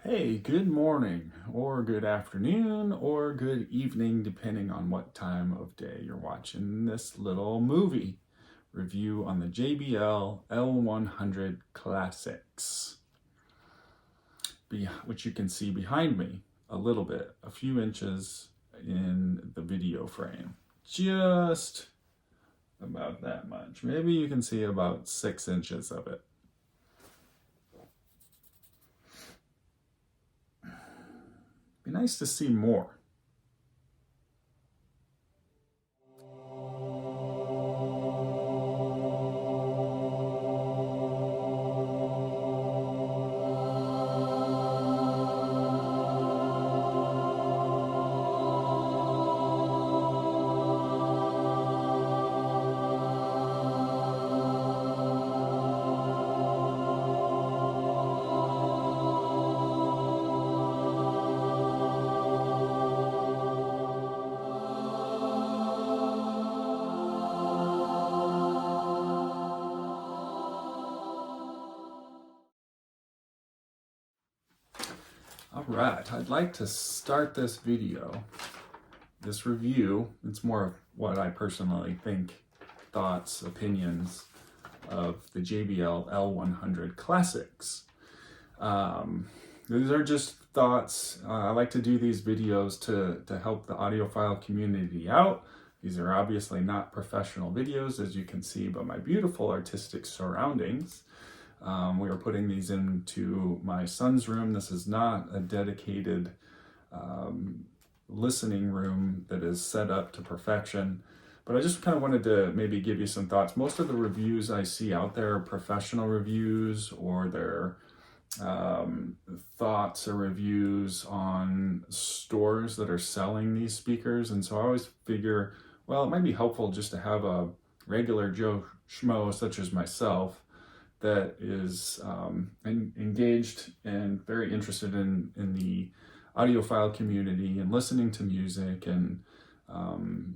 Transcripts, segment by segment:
Hey, good morning, or good afternoon, or good evening, depending on what time of day you're watching this little movie review on the JBL L100 Classics, which you can see behind me a little bit, a few inches in the video frame. Just about that much. Maybe you can see about 6 inches of it. Be nice to see more. All right, I'd like to start this video, this review. It's more of what I personally think, thoughts, opinions of the JBL L100 Classics. These are just thoughts. I like to do these videos to help the audiophile community out. These are obviously not professional videos, as you can see by my beautiful artistic surroundings. We are putting these into my son's room. This is not a dedicated listening room that is set up to perfection. But I just kind of wanted to maybe give you some thoughts. Most of the reviews I see out there are professional reviews, or they're thoughts or reviews on stores that are selling these speakers. And so I always figure, well, it might be helpful just to have a regular Joe Schmo such as myself that is engaged and very interested in the audiophile community and listening to music, and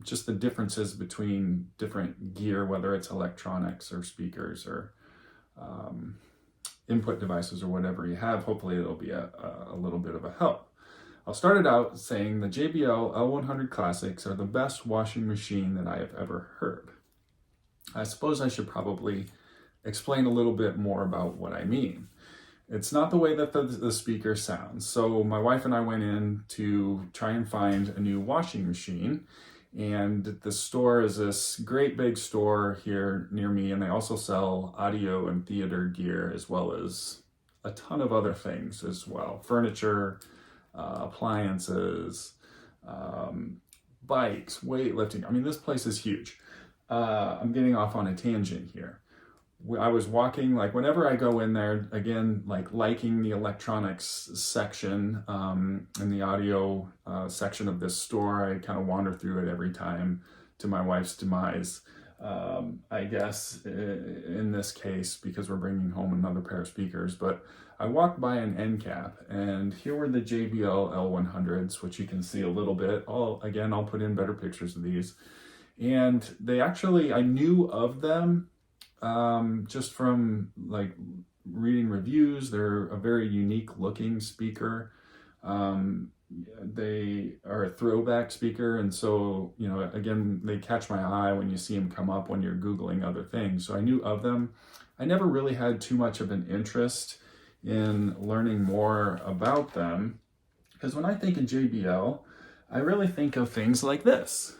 just the differences between different gear, whether it's electronics or speakers or input devices or whatever you have. Hopefully it'll be a little bit of a help. I'll start it out saying the JBL L100 Classics are the best washing machine that I have ever heard. I suppose I should probably explain a little bit more about what I mean. It's not the way that the speaker sounds. So my wife and I went in to try and find a new washing machine, and the store is this great big store here near me, and they also sell audio and theater gear, as well as a ton of other things as well. Furniture, appliances, bikes, weightlifting. I mean, this place is huge. I'm getting off on a tangent here. I was walking, like whenever I go in there, again, like liking the electronics section and the audio section of this store, I kind of wander through it every time, to my wife's demise, I guess, in this case, because we're bringing home another pair of speakers. But I walked by an end cap, and here were the JBL L100s, which you can see a little bit. I'll put in better pictures of these. And they actually, I knew of them just from like reading reviews. They're a very unique looking speaker. They are a throwback speaker, and so, you know, again, they catch my eye when you see them come up when you're Googling other things. So I knew of them. I never really had too much of an interest in learning more about them, because when I think of JBL, I really think of things like this,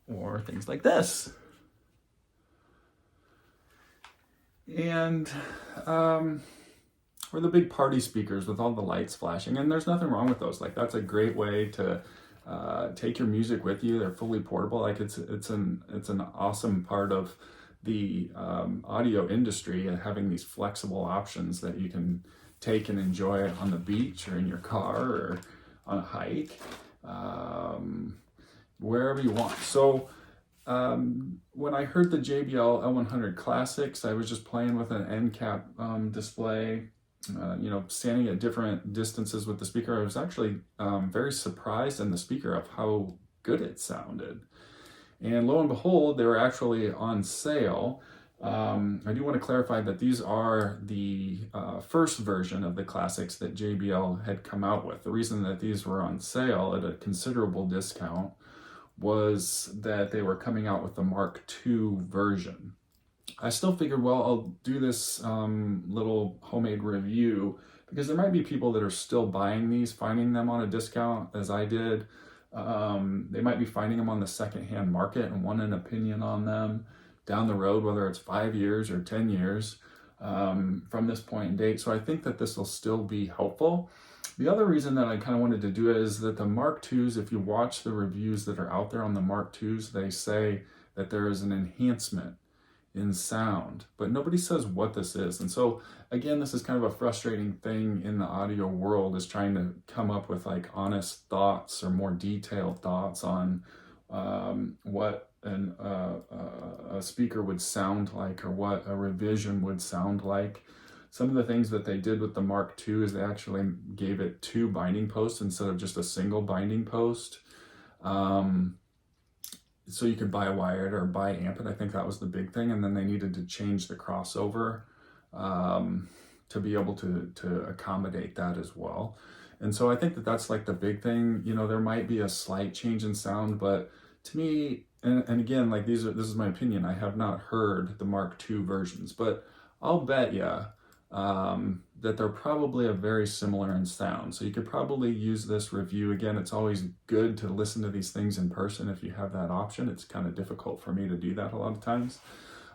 or things like this. And or the big party speakers with all the lights flashing, and there's nothing wrong with those. Like, that's a great way to take your music with you. They're fully portable. Like, it's an awesome part of the audio industry, and having these flexible options that you can take and enjoy on the beach or in your car or on a hike, wherever you want. So when I heard the JBL L100 Classics, I was just playing with an end cap display, standing at different distances with the speaker. I was actually very surprised in the speaker of how good it sounded. And lo and behold, they were actually on sale I do want to clarify that these are the first version of the classics that JBL had come out with. The reason that these were on sale at a considerable discount was that they were coming out with the Mark II version. I still figured, well, I'll do this little homemade review because there might be people that are still buying these, finding them on a discount as I did. They might be finding them on the secondhand market and want an opinion on them down the road, whether it's 5 years or 10 years from this point in date. So I think that this will still be helpful. The other reason that I kind of wanted to do it is that the Mark IIs, if you watch the reviews that are out there on the Mark IIs, they say that there is an enhancement in sound, but nobody says what this is. And so again, this is kind of a frustrating thing in the audio world, is trying to come up with like honest thoughts or more detailed thoughts on what a speaker would sound like, or what a revision would sound like. Some of the things that they did with the Mark II is they actually gave it 2 binding posts instead of just a single binding post. So you could buy wired or buy amp it. I think that was the big thing. And then they needed to change the crossover to be able to accommodate that as well. And so I think that that's like the big thing. You know, there might be a slight change in sound, but to me, and again, like this is my opinion, I have not heard the Mark II versions, but I'll bet you that they're probably a very similar in sound. So you could probably use this review. Again, it's always good to listen to these things in person if you have that option. It's kind of difficult for me to do that a lot of times.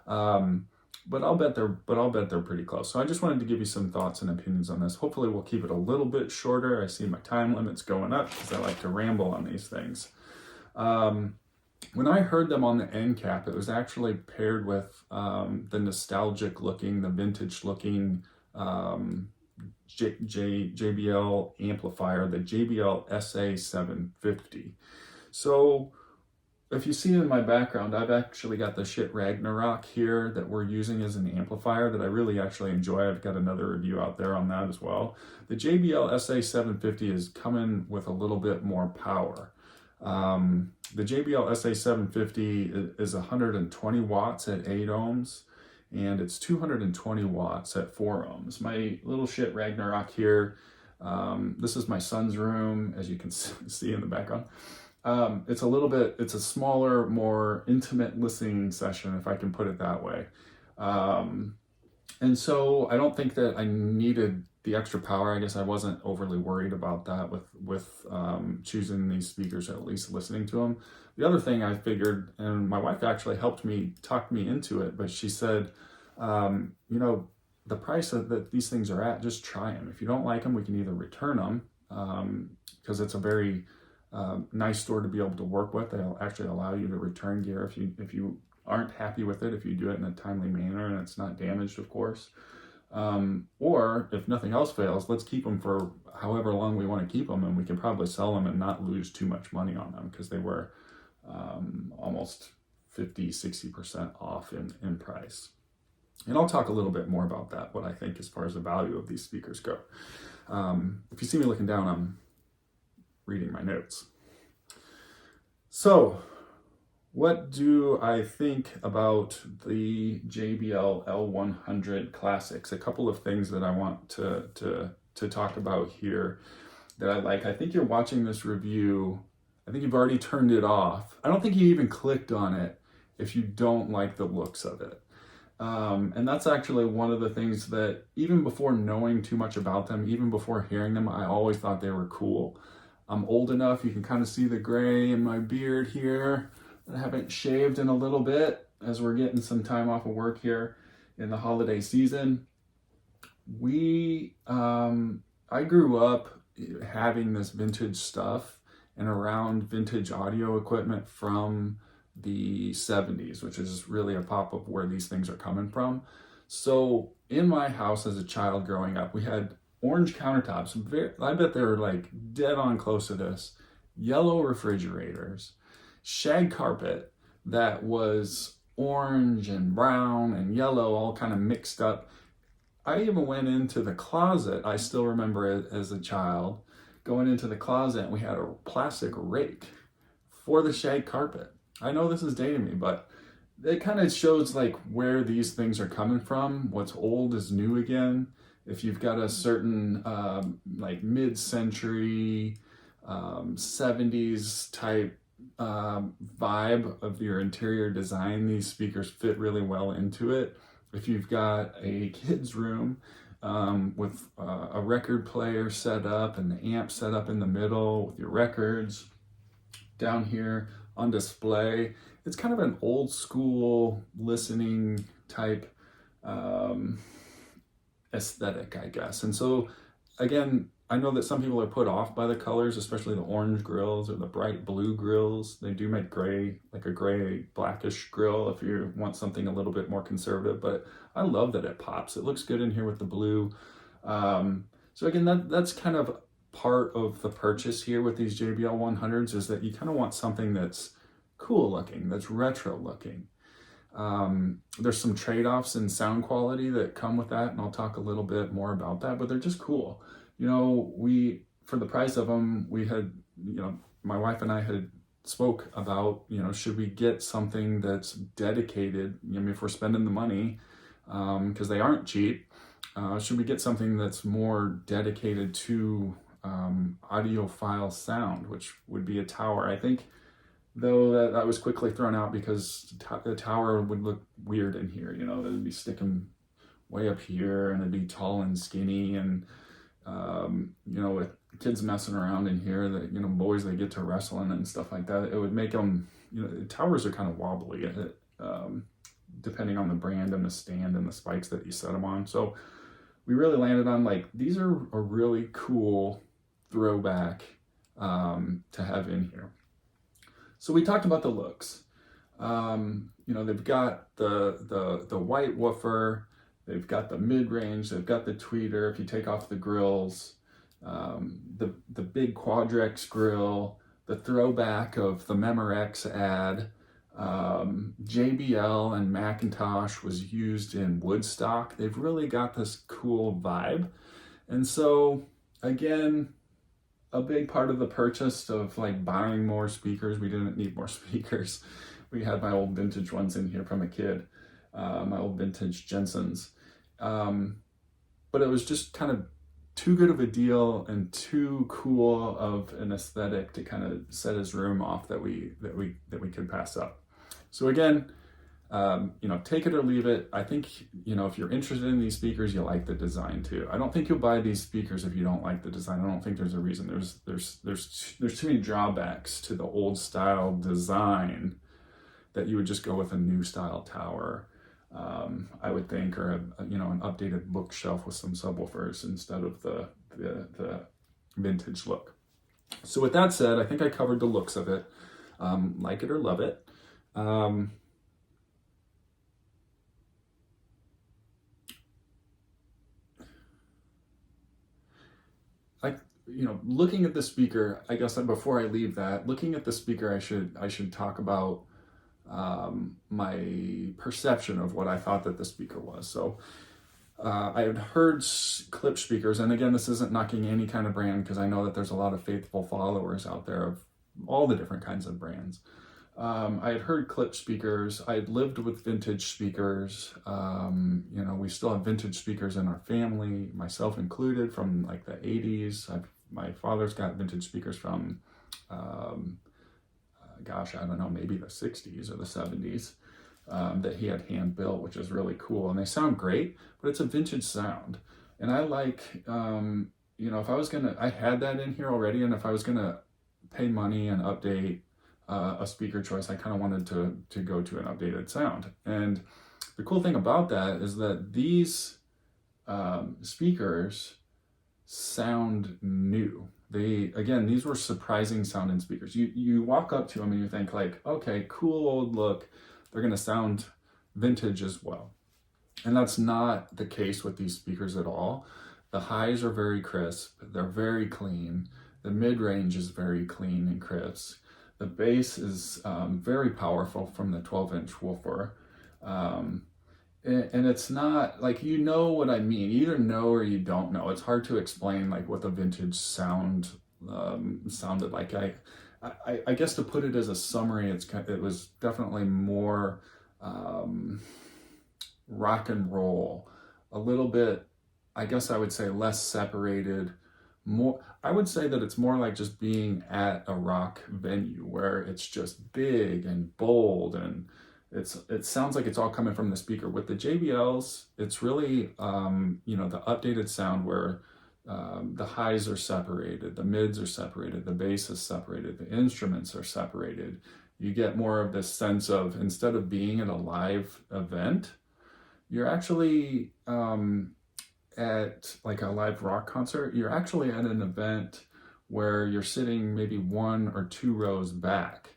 But I'll bet they're pretty close. So I just wanted to give you some thoughts and opinions on this. Hopefully we'll keep it a little bit shorter. I see my time limit's going up because I like to ramble on these things. When I heard them on the end cap, it was actually paired with the nostalgic looking, the vintage looking JBL amplifier, the JBL SA750. So if you see in my background, I've actually got the shit Ragnarok here that we're using as an amplifier that I really actually enjoy. I've got another review out there on that as well. The JBL SA750 is coming with a little bit more power. The JBL SA750 is 120 watts at 8 ohms, and it's 220 watts at 4 ohms. My little shit Ragnarok here, this is my son's room, as you can see in the background. It's a smaller, more intimate listening session, if I can put it that way. And so I don't think that I needed the extra power. I guess I wasn't overly worried about that with choosing these speakers, or at least listening to them. The other thing I figured, and my wife actually helped me, talk me into it, but she said, you know, the price that these things are at, just try them. If you don't like them, we can either return them, because it's a very nice store to be able to work with. They'll actually allow you to return gear if you aren't happy with it, if you do it in a timely manner and it's not damaged, of course. Or if nothing else fails, let's keep them for however long we want to keep them, and we can probably sell them and not lose too much money on them, because they were almost 50-60% off in price. And I'll talk a little bit more about that, what I think as far as the value of these speakers go. If you see me looking down, I'm reading my notes. So what do I think about the JBL L100 Classics? A couple of things that I want to talk about here that I like. I think you're watching this review. I think you've already turned it off. I don't think you even clicked on it if you don't like the looks of it. And that's actually one of the things that, even before knowing too much about them, even before hearing them, I always thought they were cool. I'm old enough, you can kind of see the gray in my beard here. I haven't shaved in a little bit, as we're getting some time off of work here in the holiday season. I grew up having this vintage stuff and around vintage audio equipment from the 70s, which is really a pop of where these things are coming from. So in my house as a child growing up, we had orange countertops. I bet they were like dead on close to this. Yellow refrigerators, shag carpet that was orange and brown and yellow, all kind of mixed up. I even went into the closet. I still remember it as a child, going into the closet, and we had a plastic rake for the shag carpet. I know this is dating me, but it kind of shows like where these things are coming from. What's old is new again. If you've got a certain like mid-century 70s type vibe of your interior design, these speakers fit really well into it. If you've got a kid's room with a record player set up and the amp set up in the middle with your records down here on display, it's kind of an old school listening type aesthetic, I guess. And so, again, I know that some people are put off by the colors, especially the orange grills or the bright blue grills. They do make gray, like a gray blackish grill if you want something a little bit more conservative, but I love that it pops. It looks good in here with the blue. So again, that's kind of part of the purchase here with these JBL 100s, is that you kind of want something that's cool looking, that's retro looking. There's some trade-offs in sound quality that come with that, and I'll talk a little bit more about that, but they're just cool. You know, for the price of them, we had, you know, my wife and I had spoke about, you know, should we get something that's dedicated, I mean, if we're spending the money, because they aren't cheap, should we get something that's more dedicated to audiophile sound, which would be a tower. I think, though, that was quickly thrown out because the tower would look weird in here, you know, it'd be sticking way up here and it'd be tall and skinny, and you know, with kids messing around in here, that, you know, boys, they get to wrestling and stuff like that, it would make them, you know, towers are kind of wobbly, depending on the brand and the stand and the spikes that you set them on. So we really landed on, like, these are a really cool throwback to have in here. So we talked about the looks. You know, they've got the white woofer, they've got the mid-range, they've got the tweeter if you take off the grills, the big Quadrex grill, the throwback of the Memorex ad. JBL and Macintosh was used in Woodstock. They've really got this cool vibe. And so, again, a big part of the purchase of like buying more speakers, we didn't need more speakers. We had my old vintage ones in here from a kid, my old vintage Jensens. But it was just kind of too good of a deal and too cool of an aesthetic to kind of set his room off that we could pass up. So again, you know, take it or leave it. I think, you know, if you're interested in these speakers, you like the design too. I don't think you'll buy these speakers if you don't like the design. I don't think there's a reason. There's too many drawbacks to the old style design that you would just go with a new style tower, I would think, or you know, an updated bookshelf with some subwoofers instead of the vintage look. So with that said, I think I covered the looks of it. Like it or love it. You know, looking at the speaker, I guess before I leave that, looking at the speaker, I should talk about my perception of what I thought that the speaker was. So I had heard clip speakers, and again, this isn't knocking any kind of brand, because I know that there's a lot of faithful followers out there of all the different kinds of brands. I had heard clip speakers. I had lived with vintage speakers. You know, we still have vintage speakers in our family, myself included, from like the 80s. My father's got vintage speakers from, gosh, I don't know, maybe the 60s or the 70s, that he had hand built, which is really cool. And they sound great, but it's a vintage sound. And I like, you know, if I was I had that in here already, and if I was gonna pay money and update a speaker choice, I kind of wanted to go to an updated sound. And the cool thing about that is that these speakers sound new. These were surprising sounding speakers. You walk up to them and you think like, okay, cool old look. They're gonna sound vintage as well. And that's not the case with these speakers at all. The highs are very crisp. They're very clean. The mid-range is very clean and crisp. The bass is very powerful from the 12-inch woofer. And it's not, like, you know what I mean. You either know or you don't know. It's hard to explain, like, what the vintage sound sounded like. I guess to put it as a summary, it was definitely more rock and roll, a little bit, I guess I would say less separated. More, I would say that it's more like just being at a rock venue where it's just big and bold, and it sounds like it's all coming from the speaker. With the JBLs, it's really the updated sound where the highs are separated, the mids are separated, the bass is separated, the instruments are separated. You get more of this sense of, instead of being at a live event, you're actually at like a live rock concert, you're actually at an event where you're sitting maybe 1 or 2 rows back.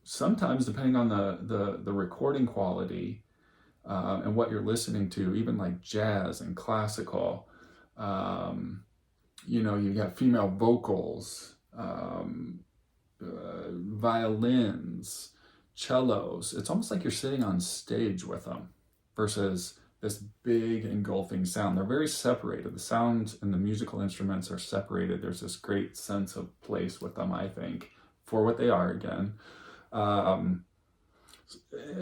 Sometimes, depending on the recording quality and what you're listening to, even like jazz and classical, you got female vocals, violins, cellos. It's almost like you're sitting on stage with them versus this big engulfing sound. They're very separated. The sound and the musical instruments are separated. There's this great sense of place with them, I think, for what they are again.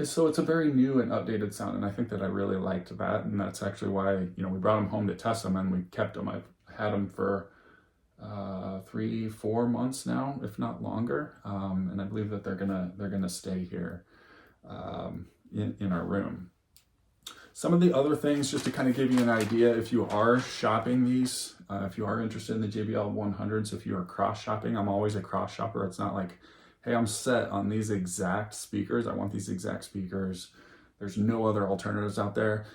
So it's a very new and updated sound, and I think that I really liked that, and that's actually why we brought them home to test them, and we kept them. I've had them for 3-4 months now, if not longer, and I believe that they're gonna stay here in our room. Some of the other things, just to kind of give you an idea, if you are shopping these, if you are interested in the JBL 100s, if you are cross shopping, I'm always a cross shopper. It's not like, hey, I'm set on these exact speakers. I want these exact speakers. There's no other alternatives out there.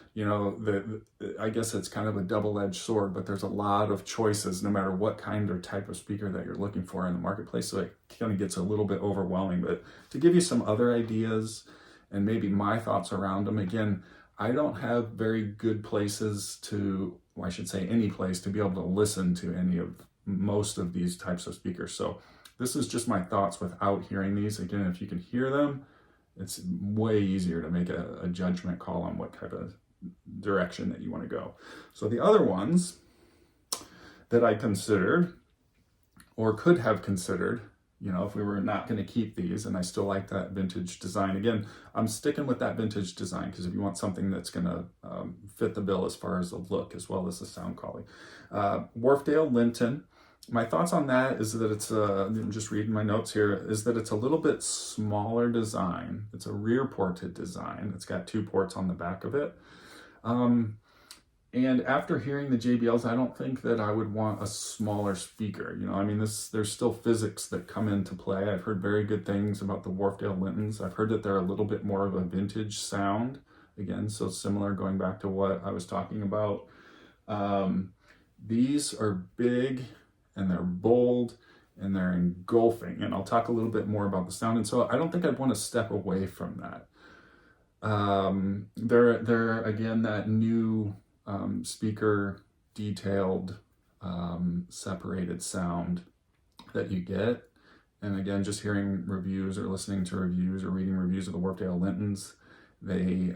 I guess it's kind of a double-edged sword, but there's a lot of choices no matter what kind or type of speaker that you're looking for in the marketplace. So it kind of gets a little bit overwhelming. But to give you some other ideas and maybe my thoughts around them, again, I don't have very good places to, well, I should say any place to be able to listen to most of these types of speakers. So this is just my thoughts without hearing these. Again, if you can hear them, it's way easier to make a judgment call on what type of direction that you want to go. So the other ones that I considered or could have considered, if we were not going to keep these, and I still like that vintage design. Again, I'm sticking with that vintage design because if you want something that's going to fit the bill as far as the look as well as the sound quality. Wharfedale Linton. My thoughts on that is that it's, I'm just reading my notes here, is that it's a little bit smaller design. It's a rear ported design. It's got 2 ports on the back of it. And after hearing the JBLs, I don't think that I would want a smaller speaker. There's still physics that come into play. I've heard very good things about the Wharfedale Lintons. I've heard that they're a little bit more of a vintage sound. Again, so similar, going back to what I was talking about. These are big and they're bold and they're engulfing. And I'll talk a little bit more about the sound. And so I don't think I'd want to step away from that. They're again, that new speaker detailed separated sound that you get. And again, just hearing reviews or listening to reviews or reading reviews of the Wharfedale Lintons, they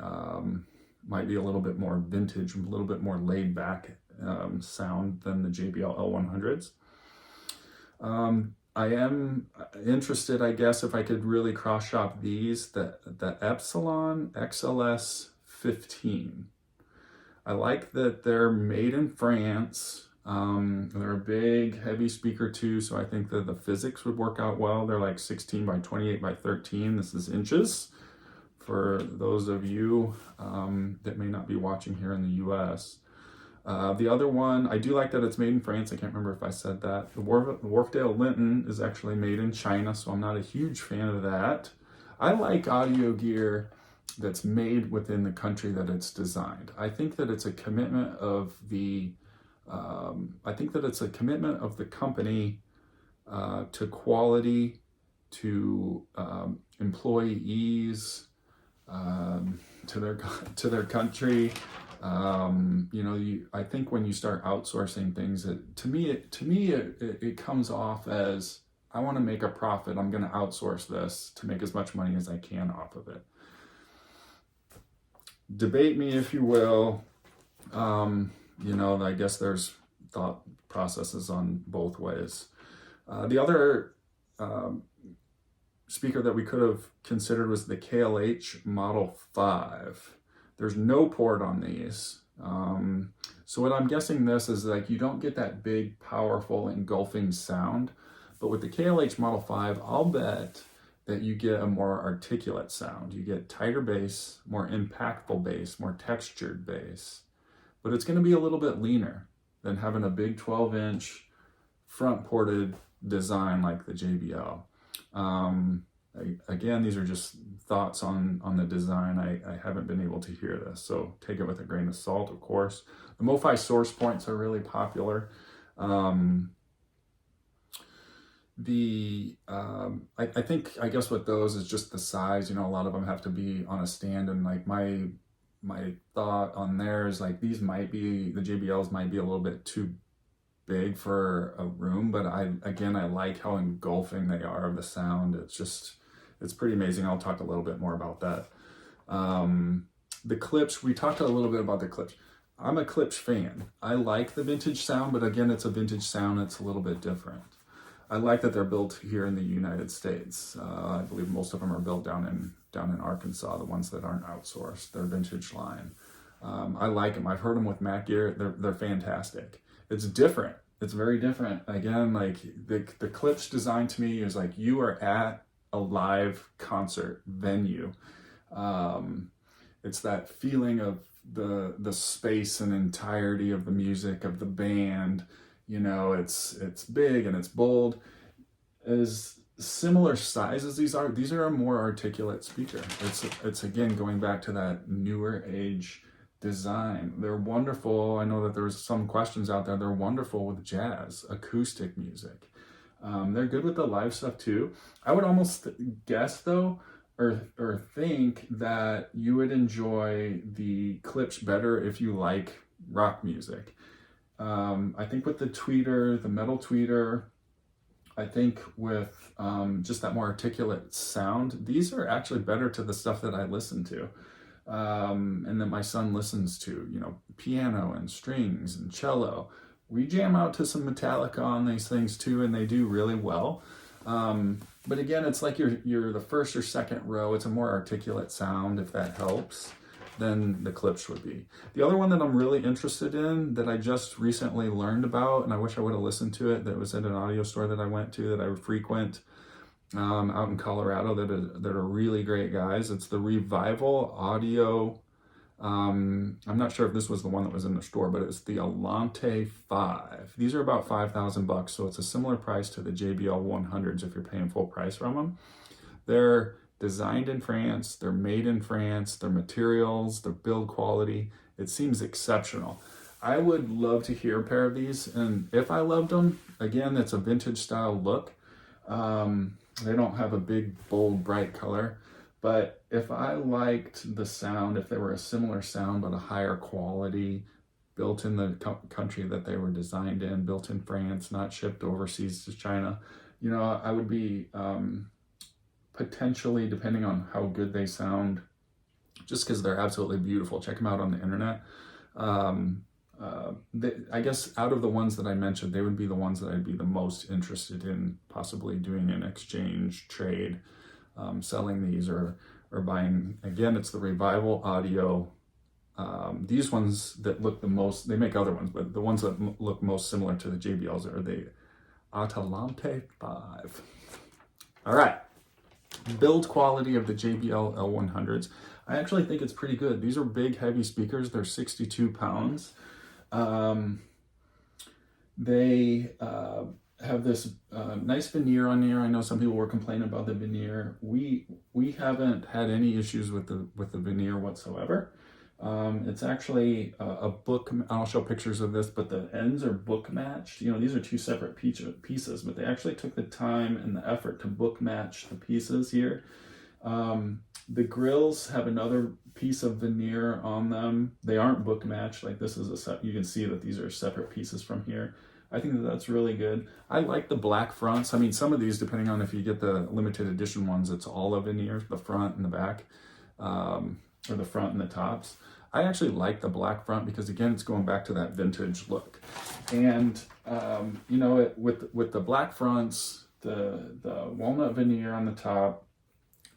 might be a little bit more vintage, a little bit more laid back sound than the JBL L100s. I am interested, I guess, if I could really cross shop these, the Epsilon XLS 15. I like that they're made in France. They're a big, heavy speaker too, so I think that the physics would work out well. They're like 16 by 28 by 13. This is inches for those of you that may not be watching here in the US. The other one, I do like that it's made in France. I can't remember if I said that. The Wharfedale Linton is actually made in China, so I'm not a huge fan of that. I like audio gear that's made within the country that it's designed. I think that it's a commitment of the company to quality, to employees, to their country. I think when you start outsourcing things, to me it comes off as, I want to make a profit. I'm going to outsource this to make as much money as I can off of it. Debate me if you will. I guess there's thought processes on both ways. The other speaker that we could have considered was the KLH Model 5. There's no port on these. So what I'm guessing this is like you don't get that big, powerful, engulfing sound. But with the KLH Model 5, I'll bet that you get a more articulate sound. You get tighter bass, more impactful bass, more textured bass. But it's going to be a little bit leaner than having a big 12-inch front-ported design like the JBL. Again, these are just thoughts on the design. I haven't been able to hear this, so take it with a grain of salt, of course. The MoFi source points are really popular. I think, I guess with those is just the size. You know, a lot of them have to be on a stand, and like my thought on there is like these might be, the JBLs might be a little bit too big for a room, but I like how engulfing they are of the sound. It's pretty amazing. I'll talk a little bit more about that. The Klipsch, we talked a little bit about the Klipsch. I'm a Klipsch fan. I like the vintage sound, but again, it's a vintage sound. It's a little bit different. I like that they're built here in the United States. I believe most of them are built down in Arkansas, the ones that aren't outsourced. They're vintage line. I like them. I've heard them with Mac gear. They're fantastic. It's different. It's very different. Again, like the Klipsch design to me is like you are at a live concert venue. It's that feeling of the space and entirety of the music of the band. You know, it's big and it's bold. As similar size as these are a more articulate speaker. It's again going back to that newer age design. They're wonderful. I know that there's some questions out there. They're wonderful with jazz, acoustic music. They're good with the live stuff too. I would almost guess though, or think that you would enjoy the Klipsch better if you like rock music. I think with the tweeter, the metal tweeter, I think with just that more articulate sound, these are actually better to the stuff that I listen to. And that my son listens to, you know, piano and strings and cello. We jam out to some Metallica on these things too, and they do really well. But again, it's like you're the first or second row. It's a more articulate sound, if that helps, than the Klipsch would be. The other one that I'm really interested in that I just recently learned about, and I wish I would have listened to it, that was at an audio store that I went to that I would frequent out in Colorado that are really great guys. It's the Revival Audio. I'm not sure if this was the one that was in the store, but it's the Alante 5. These are about $5,000, so it's a similar price to the JBL 100s if you're paying full price from them. They're designed in France, they're made in France, their materials, their build quality, it seems exceptional. I would love to hear a pair of these, and if I loved them, again, it's a vintage style look. They don't have a big, bold, bright color, but if I liked the sound, if they were a similar sound but a higher quality, built in the country that they were designed in, built in France, not shipped overseas to China, you know, I would be potentially, depending on how good they sound, just because they're absolutely beautiful. Check them out on the internet. I guess out of the ones that I mentioned, they would be the ones that I'd be the most interested in possibly doing an exchange trade, selling these or buying. Again, it's the Revival Audio. These ones that look the most, they make other ones, but the ones that look most similar to the JBLs are the Atalante 5. All right. Build quality of the JBL L100s. I actually think it's pretty good. These are big, heavy speakers. They're 62 pounds. They have this nice veneer on here. I know some people were complaining about the veneer. We haven't had any issues with the veneer whatsoever. It's actually a book. I'll show pictures of this, but the ends are book matched. You know, these are two separate pieces, but they actually took the time and the effort to book match the pieces here. The grills have another piece of veneer on them. They aren't book matched. Like this is you can see that these are separate pieces from here. I think that that's really good. I like the black fronts. I mean, some of these, depending on if you get the limited edition ones, it's all a veneer, the front and the back, or the front and the tops. I actually like the black front because, again, it's going back to that vintage look. And, you know, with the black fronts, the walnut veneer on the top.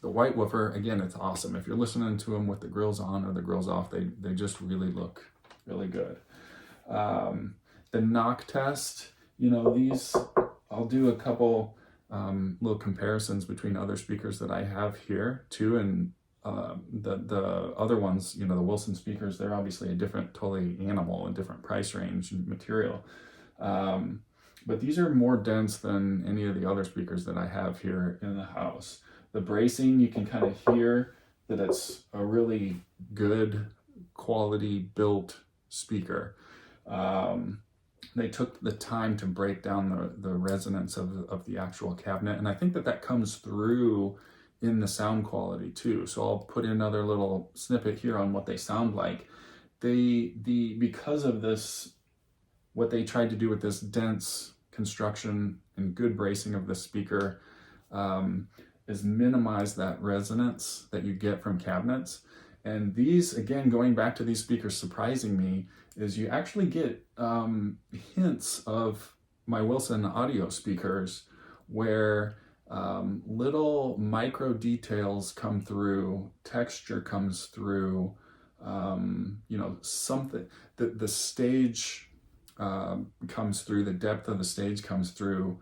The white woofer, again, it's awesome. If you're listening to them with the grills on or the grills off, they just really look really good. The knock test, you know, these, I'll do a couple little comparisons between other speakers that I have here too, and the other ones, you know, the Wilson speakers, they're obviously a different, totally animal, a different price range and material. But these are more dense than any of the other speakers that I have here in the house. The bracing, you can kind of hear that it's a really good quality built speaker. They took the time to break down the resonance of the actual cabinet, and I think that comes through in the sound quality too. So I'll put in another little snippet here on what they sound like. Because of this, what they tried to do with this dense construction and good bracing of the speaker is minimize that resonance that you get from cabinets. And these, again, going back to these speakers surprising me, is you actually get hints of my Wilson audio speakers where little micro details come through, texture comes through, you know, something, the stage comes through, the depth of the stage comes through,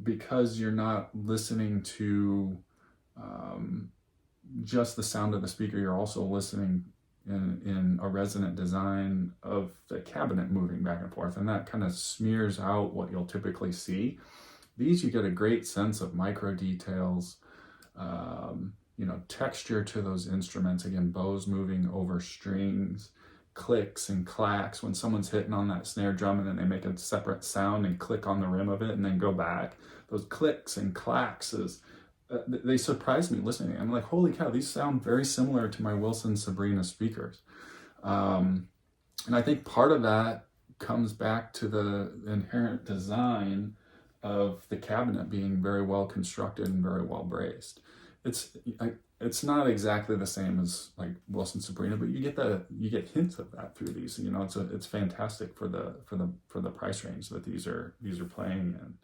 because you're not listening to just the sound of the speaker, you're also listening in a resonant design of the cabinet moving back and forth, and that kind of smears out what you'll typically see. These, you get a great sense of micro details, you know, texture to those instruments, again, bows moving over strings, clicks and clacks when someone's hitting on that snare drum and then they make a separate sound and click on the rim of it and then go back. Those clicks and clacks they surprised me listening. I'm like, holy cow, these sound very similar to my Wilson Sabrina speakers. And I think part of that comes back to the inherent design of the cabinet being very well constructed and very well braced. It's not exactly the same as like Wilson Sabrina, but you get hints of that through these. You know, it's fantastic for the price range that these are playing in.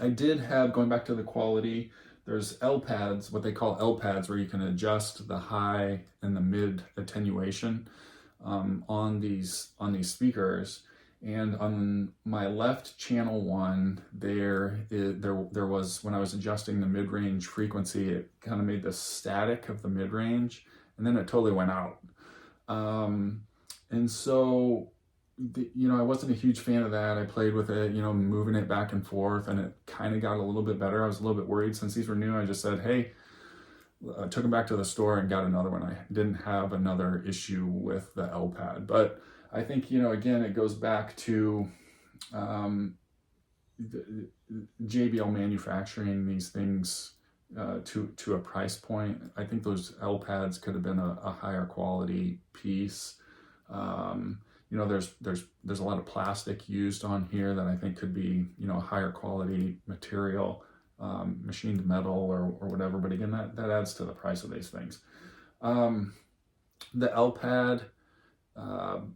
I did have, going back to the quality, there's L pads, what they call L pads, where you can adjust the high and the mid attenuation on these speakers. And on my left channel one, there was, when I was adjusting the mid-range frequency, it kind of made the static of the mid-range, and then it totally went out. And so, you know, I wasn't a huge fan of that. I played with it, you know, moving it back and forth, and it kind of got a little bit better. I was a little bit worried since these were new. I just said, hey, I took them back to the store and got another one. I didn't have another issue with the L pad, but I think, you know, again, it goes back to JBL manufacturing these things to a price point. I think those L pads could have been a higher quality piece. You know, there's a lot of plastic used on here that I think could be, you know, a higher quality material, machined metal or whatever. But again, that adds to the price of these things. The L pad,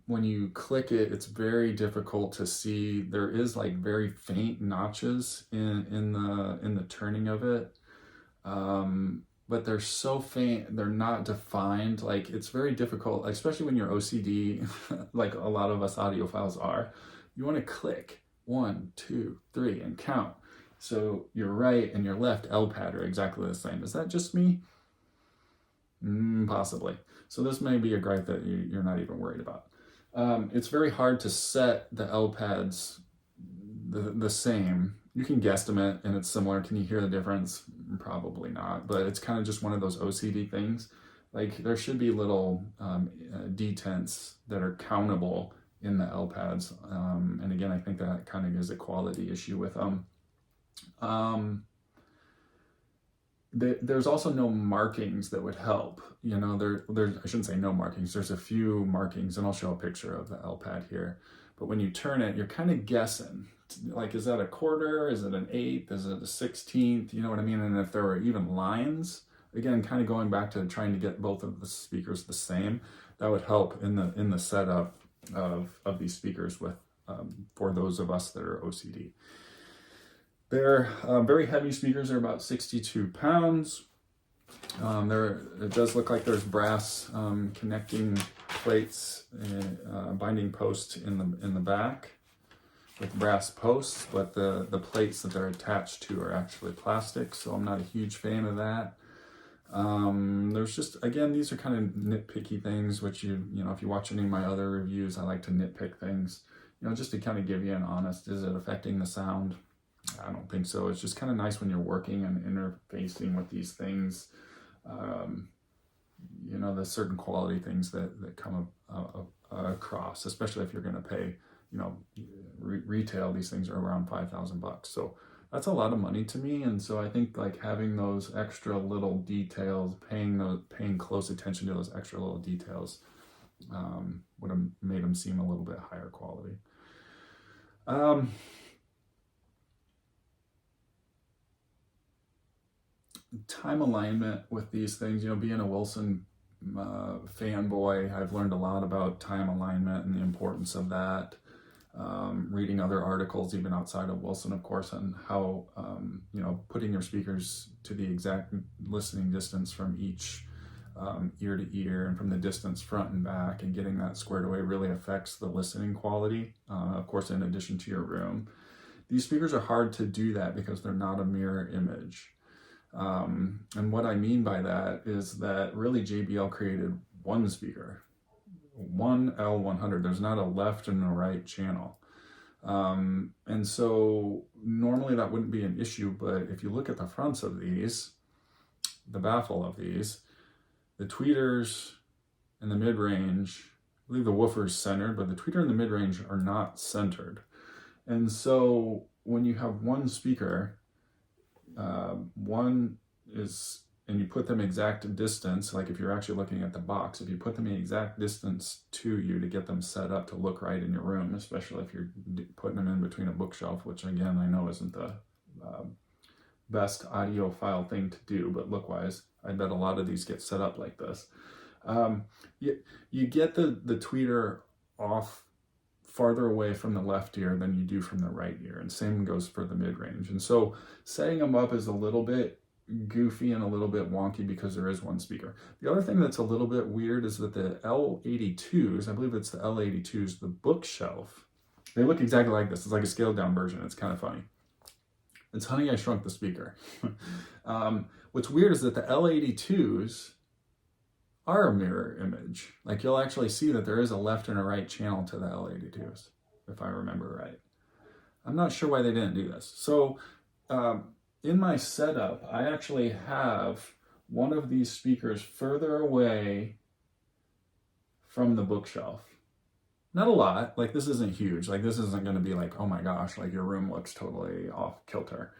when you click it, it's very difficult to see. There is like very faint notches in the turning of it. But they're so faint, they're not defined. Like, it's very difficult, especially when you're OCD, like a lot of us audiophiles are. You want to click 1, 2, 3 and count. So your right and your left L pad are exactly the same. Is that just me? Possibly. So this may be a gripe that you're not even worried about. It's very hard to set the L pads the same. You can guesstimate and it's similar. Can you hear the difference? Probably not, but it's kind of just one of those OCD things. Like there should be little detents that are countable in the L pads. And again, I think that kind of is a quality issue with them. There's also no markings that would help. You know, there's, I shouldn't say no markings. There's a few markings, and I'll show a picture of the L pad here. But when you turn it, you're kind of guessing. Like, is that a quarter? Is it an eighth? Is it a 16th? You know what I mean? And if there were even lines, again, kind of going back to trying to get both of the speakers the same, that would help in the setup of these speakers with for those of us that are OCD. They're very heavy speakers. They're about 62 pounds. It does look like there's brass connecting plates, binding posts in the back with brass posts, but the plates that they're attached to are actually plastic, so I'm not a huge fan of that. There's just, again, these are kind of nitpicky things, which you know, if you watch any of my other reviews, I like to nitpick things, you know, just to kind of give you an honest, is it affecting the sound? I don't think so. It's just kind of nice when you're working and interfacing with these things. You know, the certain quality things that come across, especially if you're going to pay, you know, retail, these things are around $5,000. So that's a lot of money to me. And so I think like having those extra little details, paying close attention to those extra little details would have made them seem a little bit higher quality. Time alignment with these things, you know, being a Wilson fanboy, I've learned a lot about time alignment and the importance of that. Reading other articles, even outside of Wilson, of course, on how, you know, putting your speakers to the exact listening distance from each ear to ear and from the distance front and back, and getting that squared away really affects the listening quality, of course, in addition to your room. These speakers are hard to do that because they're not a mirror image. And what I mean by that is that really JBL created one speaker, one L100. There's not a left and a right channel. And so normally that wouldn't be an issue, but if you look at the fronts of these, the baffle of these, the tweeters and the mid-range, I believe the woofer's centered, but the tweeter and the mid-range are not centered. And so when you have one speaker, one is, and you put them exact distance, like if you're actually looking at the box, if you put them in exact distance to you to get them set up to look right in your room, especially if you're putting them in between a bookshelf, which again, I know isn't the best audiophile thing to do, but look-wise, I bet a lot of these get set up like this. You get the tweeter off farther away from the left ear than you do from the right ear, and same goes for the mid-range. And so setting them up is a little bit goofy and a little bit wonky because there is one speaker. The other thing that's a little bit weird is that the L82s, I believe it's the L82s, the bookshelf, they look exactly like this. It's like a scaled down version. It's kind of funny. It's Honey, I Shrunk the Speaker. What's weird is that the L82s are a mirror image. Like you'll actually see that there is a left and a right channel to the L82s, if I remember right. I'm not sure why they didn't do this. So in my setup, I actually have one of these speakers further away from the bookshelf. Not a lot, like this isn't huge. Like this isn't gonna be like, oh my gosh, like your room looks totally off kilter.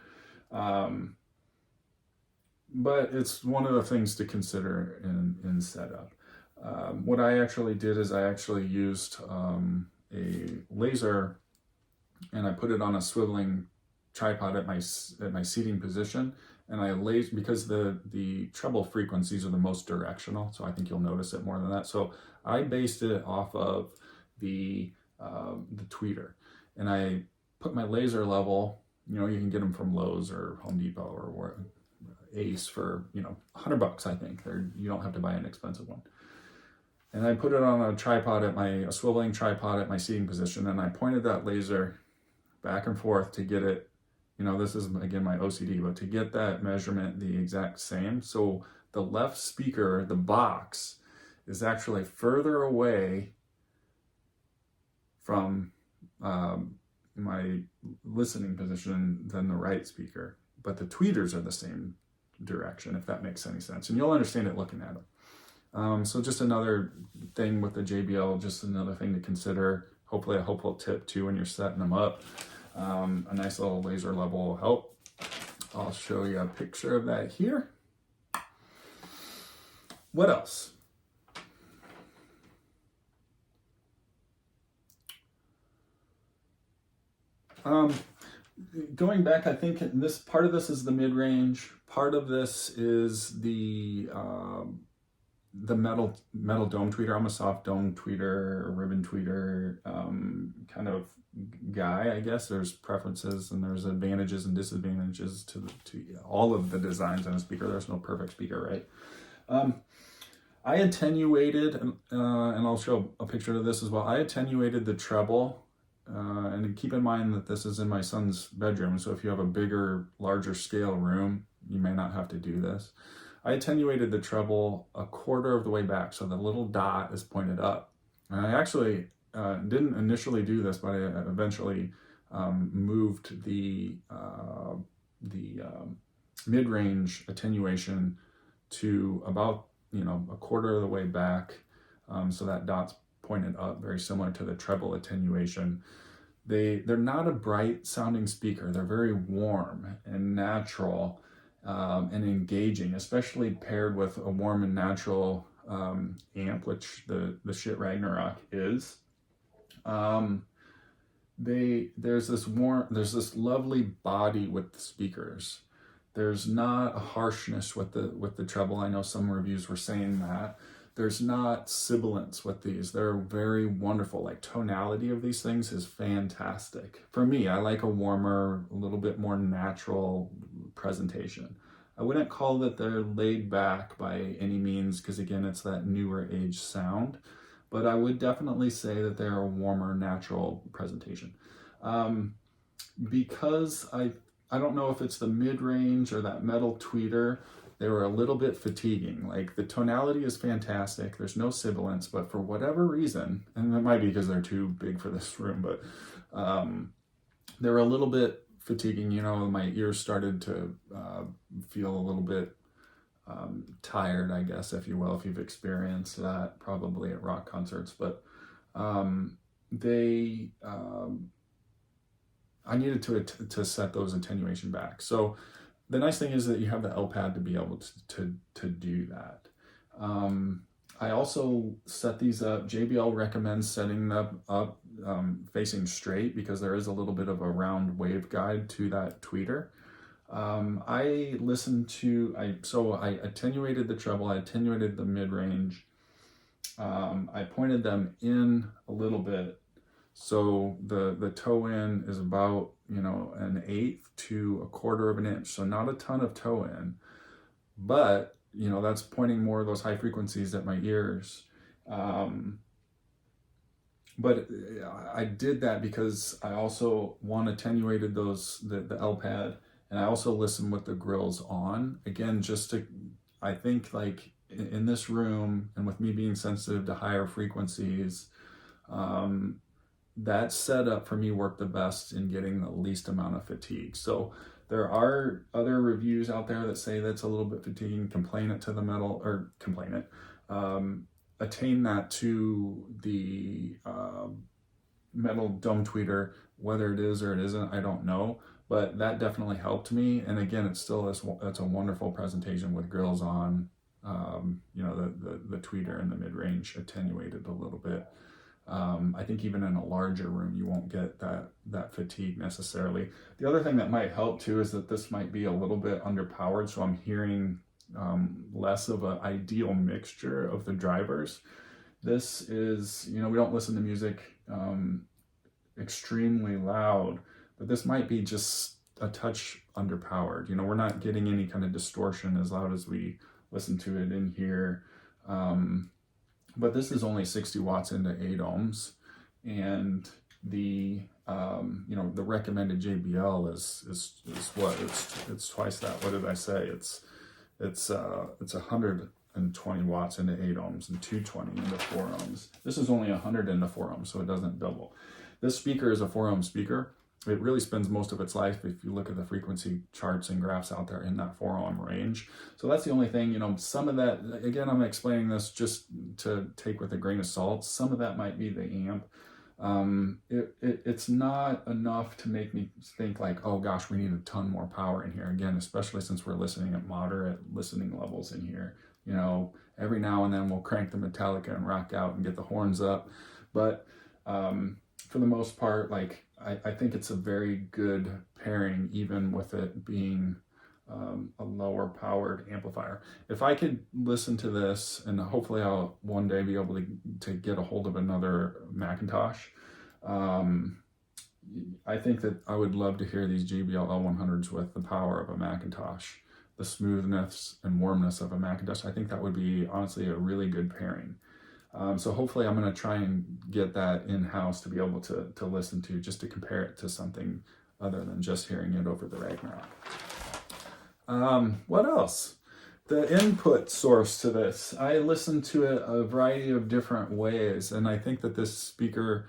But it's one of the things to consider in setup. What I actually did is I actually used a laser, and I put it on a swiveling tripod at my seating position, and I laser, because the treble frequencies are the most directional, so I think you'll notice it more than that. So I based it off of the tweeter, and I put my laser level. You know, you can get them from Lowe's or Home Depot or Ace for, you know, $100, I think. You don't have to buy an expensive one. And I put it on a tripod a swiveling tripod at my seating position, and I pointed that laser back and forth to get it, you know, this is again my OCD, but to get that measurement the exact same. So the left speaker, the box, is actually further away from my listening position than the right speaker, but the tweeters are the same direction, if that makes any sense. And you'll understand it looking at them. So just another thing with the JBL, just another thing to consider. Hopefully a helpful tip too when you're setting them up. A nice little laser level will help. I'll show you a picture of that here. What else? Going back, I think this part of this is the mid-range. Part of this is the metal dome tweeter. I'm a soft dome tweeter, or ribbon tweeter kind of guy, I guess. There's preferences and there's advantages and disadvantages to all of the designs on a speaker. There's no perfect speaker, right? I attenuated, and I'll show a picture of this as well. I attenuated the treble. And keep in mind that this is in my son's bedroom, so if you have a bigger, larger scale room, you may not have to do this. I attenuated the treble a quarter of the way back, so the little dot is pointed up. And I actually didn't initially do this, but I eventually moved the mid-range attenuation to about a quarter of the way back, so that dot's pointed up, very similar to the treble attenuation. They're not a bright sounding speaker. They're very warm and natural and engaging, especially paired with a warm and natural amp, which the shit Ragnarok is. There's this lovely body with the speakers. There's not a harshness with the treble. I know some reviews were saying that. There's not sibilance with these. They're very wonderful. Like, tonality of these things is fantastic. For me, I like a warmer, a little bit more natural presentation. I wouldn't call that they're laid back by any means, because again, it's that newer age sound. But I would definitely say that they're a warmer, natural presentation. Because I don't know if it's the mid-range or that metal tweeter, they were a little bit fatiguing. Like, the tonality is fantastic. There's no sibilance, but for whatever reason, and it might be because they're too big for this room, but they were a little bit fatiguing. My ears started to feel a little bit tired, I guess, if you will, if you've experienced that probably at rock concerts. But I needed to set those attenuation back. So the nice thing is that you have the L pad to be able to do that. I also set these up. JBL recommends setting them up facing straight, because there is a little bit of a round waveguide to that tweeter. I attenuated the treble, I attenuated the mid-range. I pointed them in a little bit. So the toe in is about, 1/8 to 1/4 of an inch. So not a ton of toe in, but, that's pointing more of those high frequencies at my ears. But I did that because I also, attenuated the L pad, and I also listened with the grills on. Again, I think like in this room, and with me being sensitive to higher frequencies, that setup for me worked the best in getting the least amount of fatigue. So there are other reviews out there that say that's a little bit fatiguing. Attain that to the metal dome tweeter. Whether it is or it isn't, I don't know, but that definitely helped me. And again, it's a wonderful presentation with grills on. The tweeter and the mid-range attenuated a little bit. I think even in a larger room, you won't get that fatigue necessarily. The other thing that might help too is that this might be a little bit underpowered, so I'm hearing less of an ideal mixture of the drivers. This is, we don't listen to music extremely loud, but this might be just a touch underpowered. We're not getting any kind of distortion as loud as we listen to it in here. But this is only 60 watts into 8 ohms, and the recommended JBL is what? It's twice that. What did I say? It's 120 watts into 8 ohms and 220 into 4 ohms. This is only 100 into 4 ohms, so it doesn't double. This speaker is a 4 ohm speaker. it really spends most of its life, if you look at the frequency charts and graphs out there, in that 4-ohm range. So that's the only thing, some of that, again, I'm explaining this just to take with a grain of salt. Some of that might be the amp. It's not enough to make me think like, oh gosh, we need a ton more power in here. Again, especially since we're listening at moderate listening levels in here. Every now and then we'll crank the Metallica and rock out and get the horns up. But for the most part, like, I think it's a very good pairing, even with it being a lower powered amplifier. If I could listen to this, and hopefully I'll one day be able to get a hold of another Macintosh, I think that I would love to hear these JBL L100s with the power of a Macintosh, the smoothness and warmness of a Macintosh. I think that would be honestly a really good pairing. So hopefully I'm going to try and get that in-house to be able to listen to, just to compare it to something other than just hearing it over the Ragnarok. What else? The input source to this. I listen to it a variety of different ways, and I think that this speaker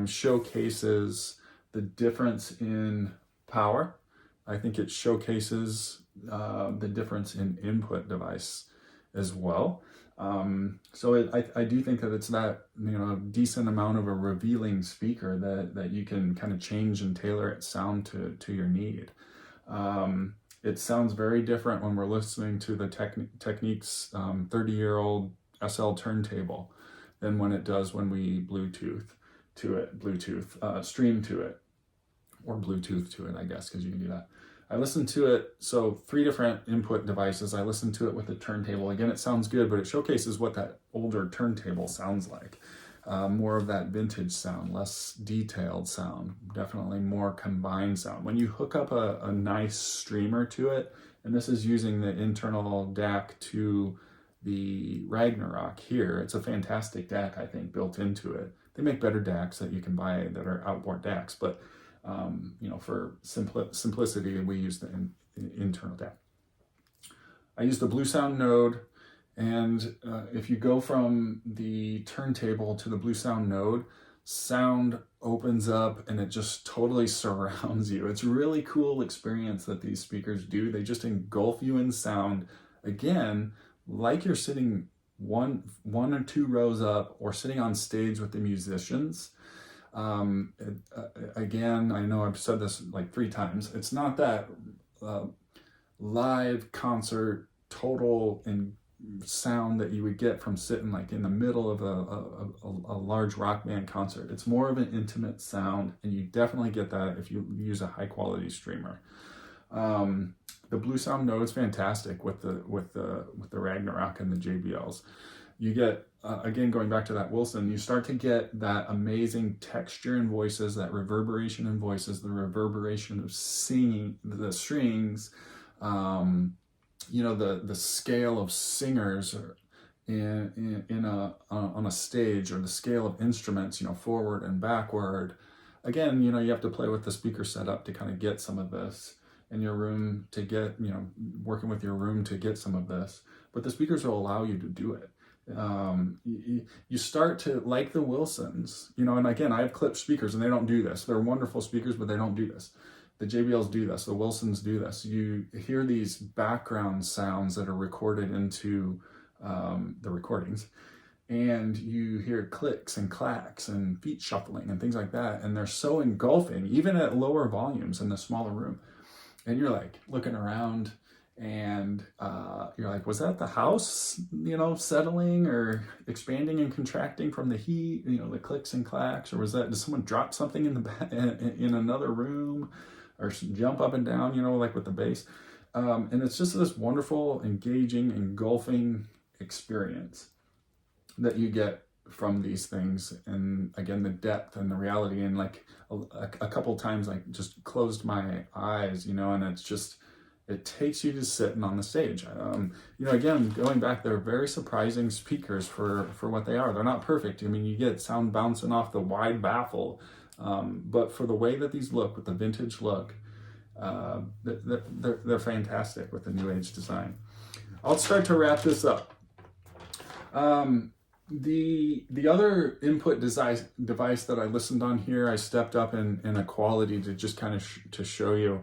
showcases the difference in power. I think it showcases the difference in input device as well. So I do think that it's that, decent amount of a revealing speaker that you can kind of change and tailor its sound to your need. It sounds very different when we're listening to the Technique's 30-year-old SL turntable than when it does when we stream to it, or Bluetooth to it, I guess, because you can do that. I listened to it, so 3 different input devices. I listened to it with the turntable. Again, it sounds good, but it showcases what that older turntable sounds like. More of that vintage sound, less detailed sound, definitely more combined sound. When you hook up a nice streamer to it, and this is using the internal DAC to the Ragnarok here, it's a fantastic DAC, I think, built into it. They make better DACs that you can buy that are outboard DACs, but for simplicity, we use the internal DAC. I use the Bluesound node, and if you go from the turntable to the Bluesound node, sound opens up and it just totally surrounds you. It's a really cool experience that these speakers do. They just engulf you in sound, again, like you're sitting one or 2 rows up or sitting on stage with the musicians. Again, I know I've said this like 3 times. It's not that live concert total and sound that you would get from sitting like in the middle of a large rock band concert. It's more of an intimate sound, and you definitely get that if you use a high quality streamer. The Bluesound node is fantastic with the Ragnarok and the JBLs. You get, again, going back to that Wilson, you start to get that amazing texture in voices, that reverberation in voices, the reverberation of singing, the strings, the scale of singers on a stage, or the scale of instruments, forward and backward. Again, you have to play with the speaker setup to kind of get some of this in your room, to get, working with your room to get some of this. But the speakers will allow you to do it. You start to like the Wilsons, and again, I have clipped speakers and they don't do this. They're wonderful speakers, but they don't do this. The JBLs do this, the Wilsons do this. You hear these background sounds that are recorded into the recordings, and you hear clicks and clacks and feet shuffling and things like that, and they're so engulfing, even at lower volumes in the smaller room. And you're like looking around, and you're like, was that the house, settling or expanding and contracting from the heat, the clicks and clacks, or did someone drop something in another room, or jump up and down, like with the bass? And it's just this wonderful, engaging, engulfing experience that you get from these things. And again, the depth and the reality, and like a couple times, like just closed my eyes, and it's just, it takes you to sitting on the stage. Again, going back, they're very surprising speakers for what they are. They're not perfect. I mean, you get sound bouncing off the wide baffle, but for the way that these look, with the vintage look, they're fantastic with the new age design. I'll start to wrap this up. The other input device that I listened on here, I stepped up in a quality to just kind of to show you,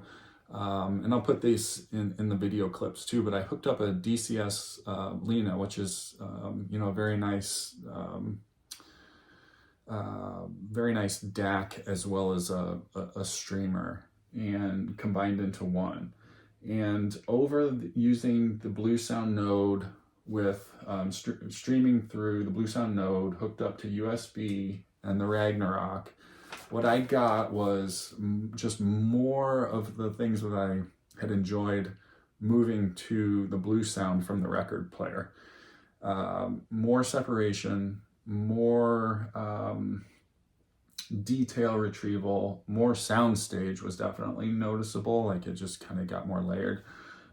and I'll put these in the video clips too, but I hooked up a DCS Lena, which is you know, a very nice DAC as well as a streamer, and combined into one. And using the Bluesound node with streaming through the Bluesound node hooked up to USB and the Ragnarok, what I got was just more of the things that I had enjoyed moving to the Bluesound from the record player. More separation, more detail retrieval, more soundstage was definitely noticeable. Like, it just kind of got more layered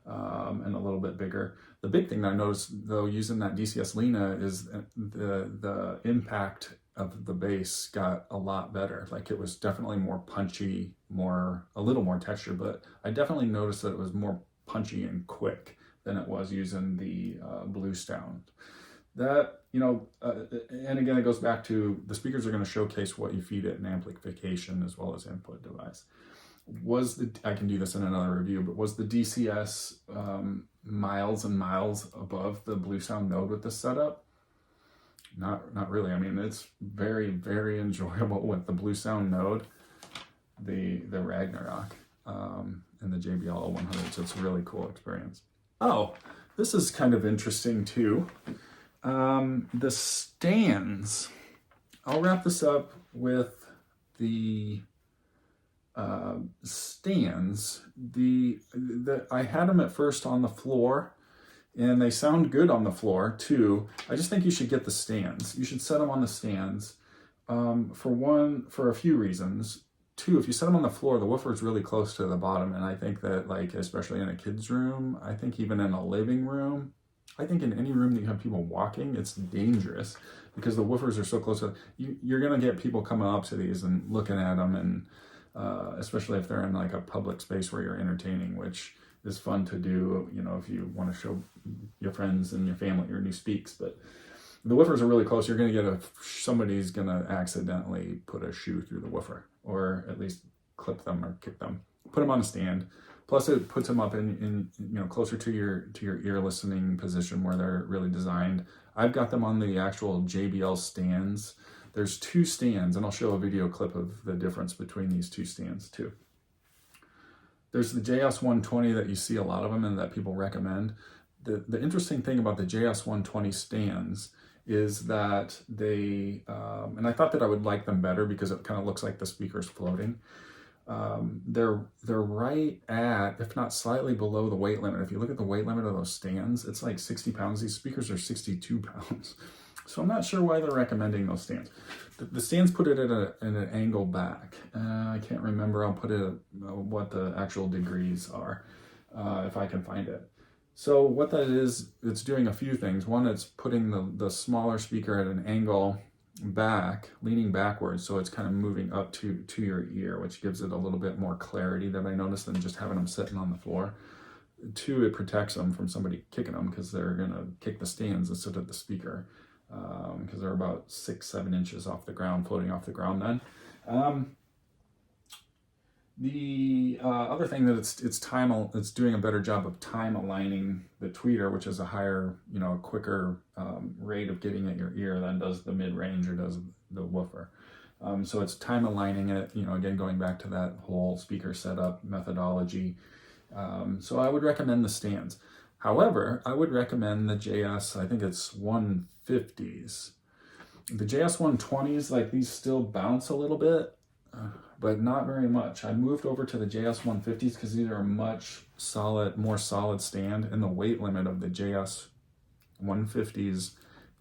and a little bit bigger. The big thing that I noticed though, using that DCS Lena, is the impact of the bass got a lot better. Like, it was definitely more punchy, a little more texture, but I definitely noticed that it was more punchy and quick than it was using the Bluesound. That, you know, and again, it goes back to the speakers are going to showcase what you feed it in amplification as well as input device. I can do this in another review, but was the DCS miles and miles above the Bluesound node with this setup? Not really. I mean, it's very, very enjoyable with the Bluesound node, the Ragnarok, and the JBL L100. So it's a really cool experience. Oh, this is kind of interesting too. The stands. I'll wrap this up with the stands. I had them at first on the floor, and they sound good on the floor too. I just think you should get the stands. You should set them on the stands for a few reasons. Two, if you set them on the floor, the woofer is really close to the bottom, and I think that, like, especially in a kid's room, I think even in a living room, I think in any room that you have people walking, it's dangerous because the woofers are so close. You're going to get people coming up to these and looking at them, and especially if they're in like a public space where you're entertaining, which is fun to do, you know, if you want to show your friends and your family your new speaks. But the woofers are really close. You're going to get somebody's going to accidentally put a shoe through the woofer, or at least clip them or kick them. Put them on a stand. Plus, it puts them up in you know, closer to your ear listening position where they're really designed. I've got them on the actual JBL stands. There's two stands, and I'll show a video clip of the difference between these two stands too. There's the JS120 that you see a lot of them and that people recommend. The interesting thing about the JS120 stands is that they, and I thought that I would like them better because it kind of looks like the speaker's floating. They're right at, if not slightly below, the weight limit. If you look at the weight limit of those stands, it's like 60 pounds. These speakers are 62 pounds. So I'm not sure why they're recommending those stands. The stands put it at an angle back. I can't remember. I'll put it what the actual degrees are if I can find it. So what that is, it's doing a few things. One, it's putting the smaller speaker at an angle back, leaning backwards, so it's kind of moving up to your ear, which gives it a little bit more clarity that I noticed than just having them sitting on the floor. Two, it protects them from somebody kicking them because they're going to kick the stands instead of the speaker, because they're about 6-7 inches off the ground, floating off the ground then. The other thing that it's doing a better job of time aligning the tweeter, which is a higher, you know, quicker rate of getting at your ear than does the mid-range or does the woofer. So it's time aligning it, you know, again, going back to that whole speaker setup methodology. So I would recommend the stands. However, I would recommend the JS, I think it's 150s. The JS 120s, like, these still bounce a little bit, but not very much. I moved over to the JS 150s because these are a much more solid stand, and the weight limit of the JS 150s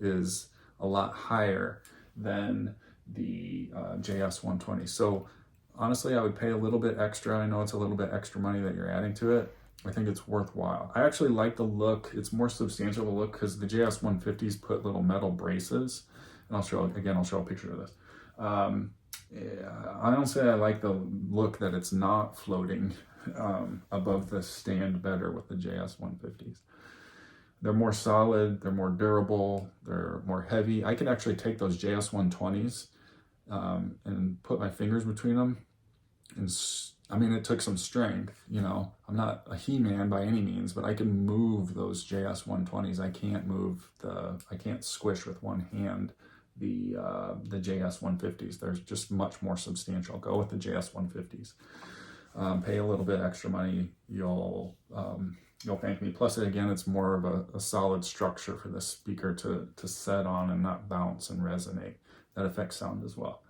is a lot higher than the JS 120. So honestly, I would pay a little bit extra. I know it's a little bit extra money that you're adding to it. I think it's worthwhile. I actually like the look. It's more substantial, the look, because the JS 150s put little metal braces, and I'll show a picture of this. Honestly, I like the look that it's not floating above the stand better with the JS 150s. They're more solid, they're more durable, they're more heavy. I can actually take those JS120s and put my fingers between them. And I mean, it took some strength, you know. I'm not a He-Man by any means, but I can move those JS120s. I can't squish with one hand the JS150s. They're just much more substantial. Go with the JS150s. Pay a little bit extra money, you'll thank me. Plus, again, it's more of a solid structure for the speaker to set on and not bounce and resonate. That affects sound as well.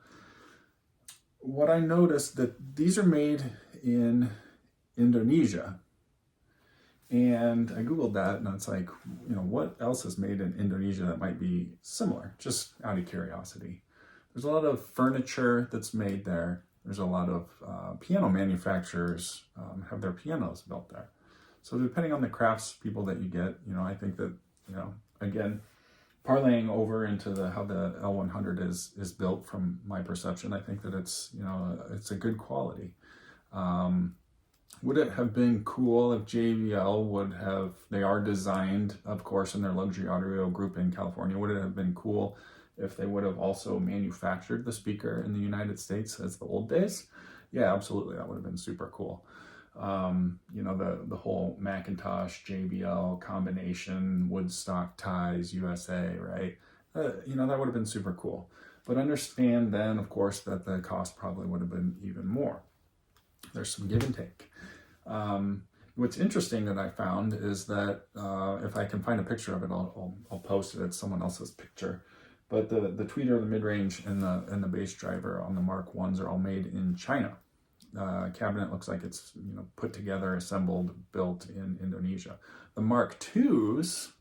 What I noticed that these are made in Indonesia, and I Googled that, and it's like, you know, what else is made in Indonesia that might be similar, just out of curiosity. There's a lot of furniture that's made there. There's a lot of piano manufacturers have their pianos built there. So depending on the craftspeople that you get, you know, I think that, you know, again, parlaying over into how the L100 is built from my perception, I think that it's, you know, it's a good quality. Would it have been cool if JBL would have, they are designed, of course, in their luxury audio group in California, would it have been cool if they would have also manufactured the speaker in the United States as the old days? Yeah, absolutely, that would have been super cool. You know, the whole Macintosh, JBL combination, Woodstock ties, USA, right? You know, that would have been super cool. But understand then, of course, that the cost probably would have been even more. There's some give and take. What's interesting that I found is that if I can find a picture of it, I'll post it. It's someone else's picture. But the tweeter, the mid-range, and the bass driver on the Mark 1s are all made in China. Cabinet looks like it's, you know, put together, assembled, built in Indonesia. The Mark 2s,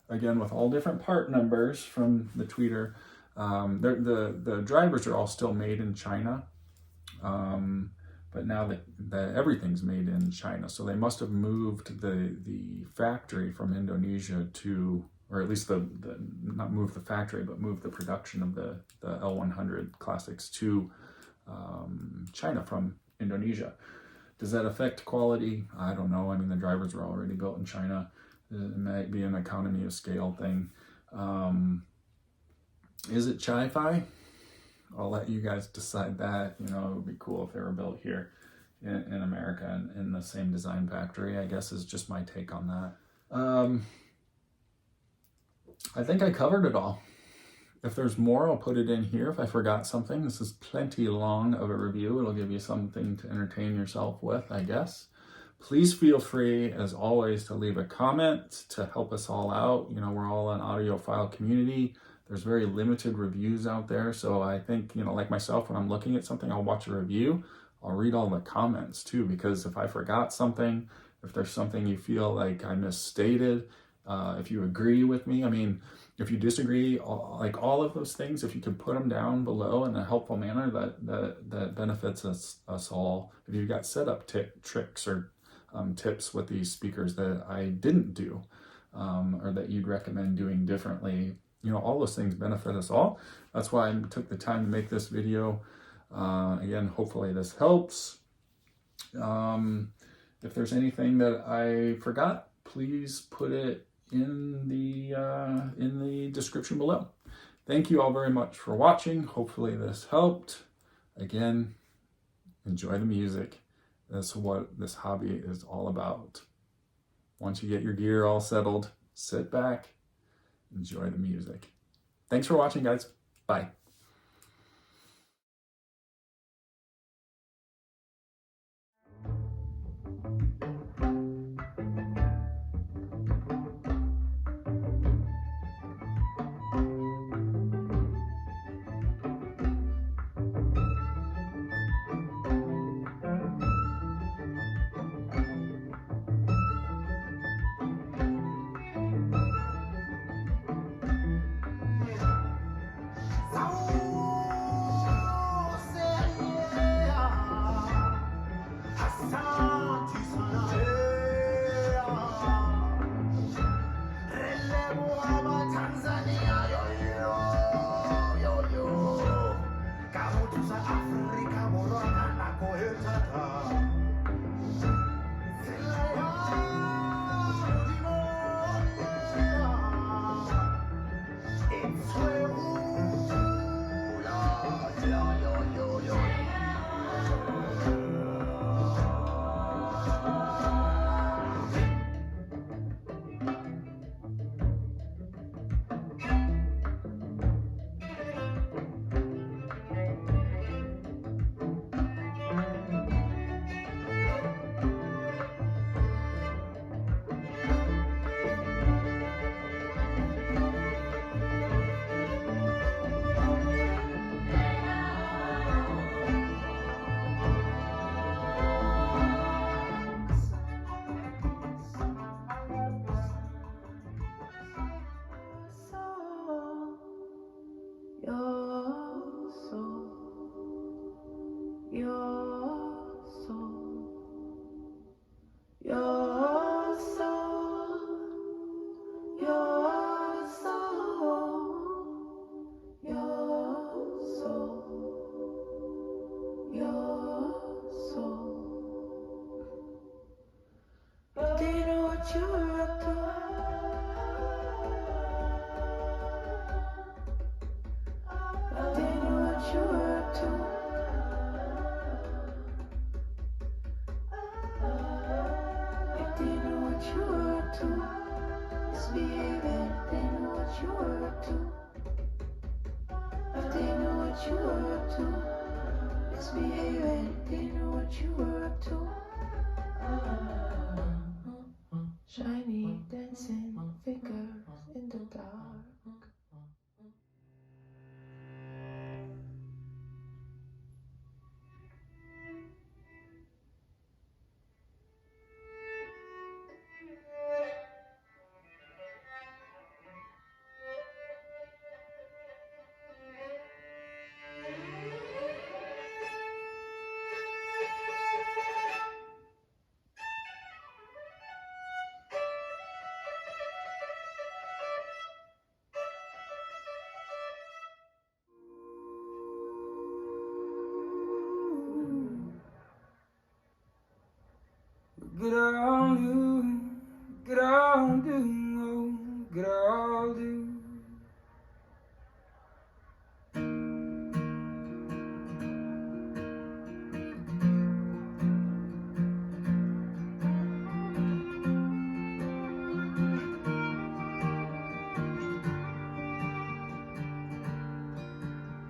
again with all different part numbers from the tweeter, the drivers are all still made in China, but now everything's made in China. So they must have moved the factory from Indonesia to, or at least not move the factory, but move the production of the L100 classics to China from Indonesia. Does that affect quality? I don't know. I mean, the drivers were already built in China. It might be an economy of scale thing. Is it chi-fi? I'll let you guys decide that. You know, it would be cool if they were built here in America and in the same design factory, I guess, is just my take on that. I think I covered it all. If there's more, I'll put it in here. If I forgot something, this is plenty long of a review. It'll give you something to entertain yourself with, I guess. Please feel free, as always, to leave a comment to help us all out. You know, we're all an audiophile community. There's very limited reviews out there. So I think, you know, like myself, when I'm looking at something, I'll watch a review. I'll read all the comments too, because if I forgot something, if there's something you feel like I misstated, if you agree with me, I mean, if you disagree, like all of those things, if you could put them down below in a helpful manner, that benefits us all. If you've got setup tricks or tips with these speakers that I didn't do, or that you'd recommend doing differently, you know, all those things benefit us all. That's why I took the time to make this video. Again, hopefully this helps. If there's anything that I forgot, please put it in the description below. Thank you all very much for watching. Hopefully this helped. Again, enjoy the music. That's what this hobby is all about. Once you get your gear all settled, sit back, enjoy the music. Thanks for watching, guys. Bye. Wow. you were up to. Misbehaving, didn't know what you were up to. Shiny dancing figures in the dark. Get all do, get all do, oh, get all do.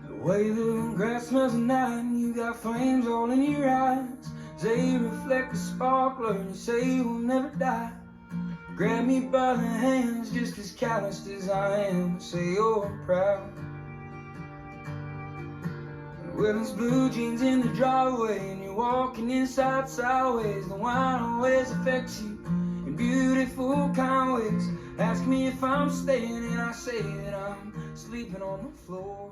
The way the grass smells at night, and you got flames all in your eyes. They reflect the sparkler, and you say we'll never die. Grab me by the hands, just as calloused as I am. Say you're proud. Well, it's blue jeans in the driveway, and you're walking inside sideways. The wine always affects you in beautiful kind ways. Ask me if I'm staying, and I say that I'm sleeping on the floor.